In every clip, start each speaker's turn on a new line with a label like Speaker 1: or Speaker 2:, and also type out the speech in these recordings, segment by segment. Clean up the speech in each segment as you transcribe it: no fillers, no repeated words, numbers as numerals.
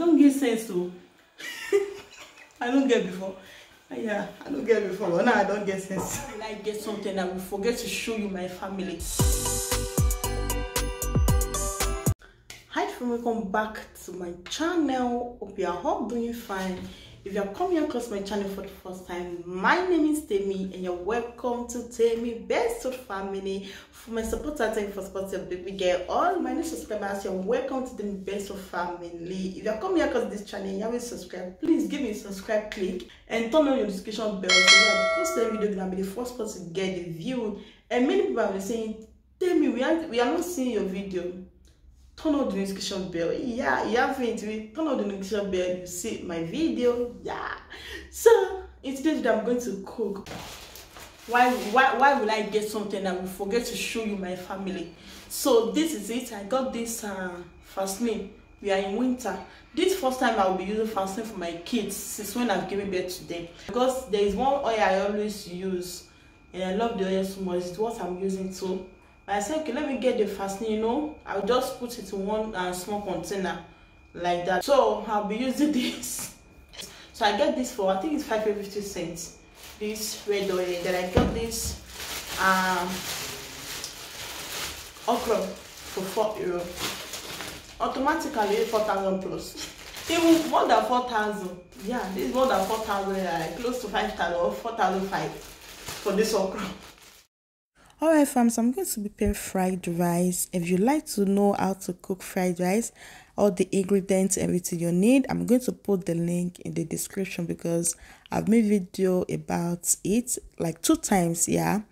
Speaker 1: don't get sense to. I don't get before. Yeah, I don't get before, but now I don't get sense. When I get something, I will forget to show you my family. Hi friends, welcome back to my channel. Hope you are all doing fine. If you are coming across my channel for the first time, my name is Temi and you're welcome to Temi Best of Family. For my supporters, thank you for supporting the baby girl. All my new subscribers, you're welcome to the Best of Family. If you're coming across this channel and you haven't subscribed, please give me a subscribe click and turn on your notification bell so that I post the video, gonna be the first person to get the view. And many people have been saying, Temi, we are not seeing your video. Turn on the notification bell. Yeah, you haven't. Turn on the notification bell, you see my video. Yeah. So in today's video, I'm going to cook. Why will I get something and I will forget to show you my family? So this is it. I got this Vaseline. We are in winter. This first time I will be using Vaseline for my kids since when I've given birth to them. Because there is one oil I always use, and I love the oil so much. It's what I'm using too. I said, okay, let me get the Vaseline, you know. I'll just put it in one small container like that. So I'll be using this. So I get this for, I think it's 5.50 cents. This red oil. Then I got this okra for €4. Automatically 4,000 plus. Even more than 4,000. Yeah, this is more than 4,000. Close to 5,000 or 4,500 for this okra. Alright fam, so I'm going to prepare fried rice. If you like to know how to cook fried rice, all the ingredients, everything you need, I'm going to put the link in the description because I've made video about it like 2 times, yeah.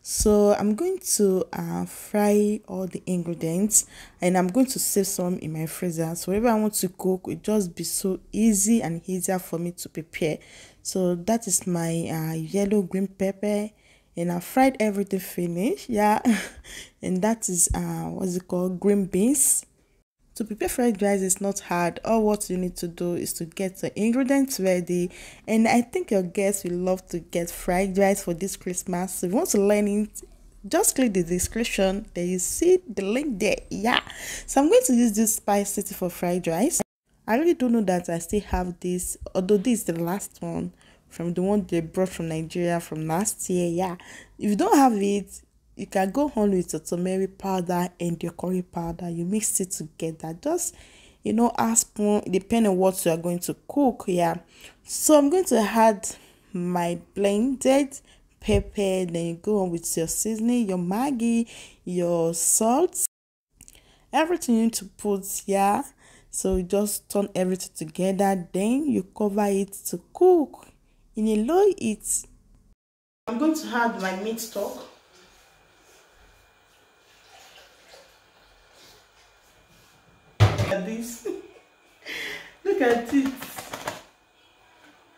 Speaker 1: So I'm going to fry all the ingredients and I'm going to save some in my freezer. So whenever I want to cook, it just be so easy and easier for me to prepare. So that is my yellow green pepper. And I fried everything finished, yeah. And that is what's it called, green beans. To prepare fried rice is not hard. All what you need to do is to get the ingredients ready. And I think your guests will love to get fried rice for this Christmas. So if you want to learn it, just click the description. There you see the link there, yeah. So I'm going to use this spice for fried rice. I really don't know that I still have this, although this is the last one from the one they brought from Nigeria from last year, yeah. If you don't have it, you can go on with your turmeric powder and your curry powder. You mix it together, just, you know, a spoon, depending on what you are going to cook, yeah. So I'm going to add my blended pepper, then you go on with your seasoning, your Maggi, your salt, everything you need to put, yeah. So you just turn everything together, then you cover it to cook in a low heat. I'm going to add my meat stock. Look at this. Look at it.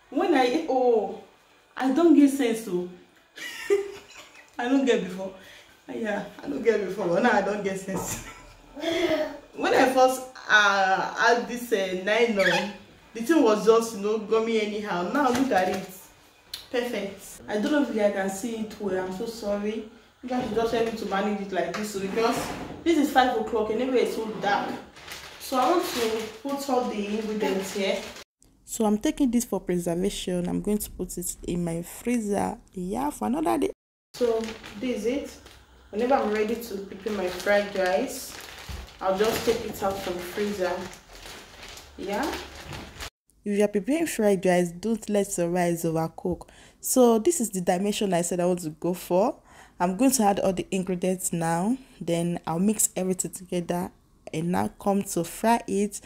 Speaker 1: When I don't get sense to. I don't get before. Yeah, I don't get before, but now I don't get sense. When I first add this nylon, the thing was just, you know, gummy anyhow. Now look at it. Perfect. I don't know if you guys can see it well. I'm so sorry. You guys should just help me to manage it like this because this is 5 o'clock and everywhere is so dark. So I want to put all the ingredients here. So I'm taking this for preservation. I'm going to put it in my freezer, yeah, for another day. So this is it. Whenever I'm ready to prepare my fried rice, I'll just take it out from the freezer, yeah. If you are preparing fried rice, don't let your rice overcook. So this is the dimension I said I want to go for. I'm going to add all the ingredients now. Then I'll mix everything together and now come to fry it.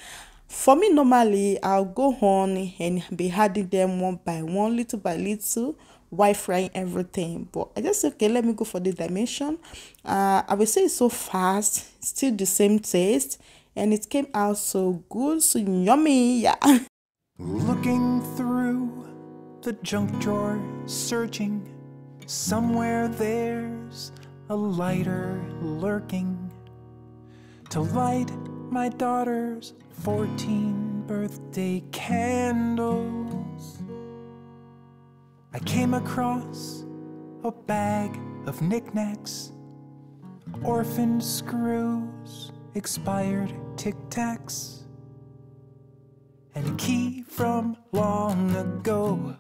Speaker 1: For me, normally, I'll go on and be adding them one by one, little by little, while frying everything. But I just said, okay, let me go for this dimension. I will say it's so fast, still the same taste, and it came out so good, so yummy, yeah.
Speaker 2: Looking through the junk drawer, searching, somewhere there's a lighter lurking to light my daughter's 14th birthday candles. I came across a bag of knickknacks, orphaned screws, expired Tic Tacs. and a key from long ago.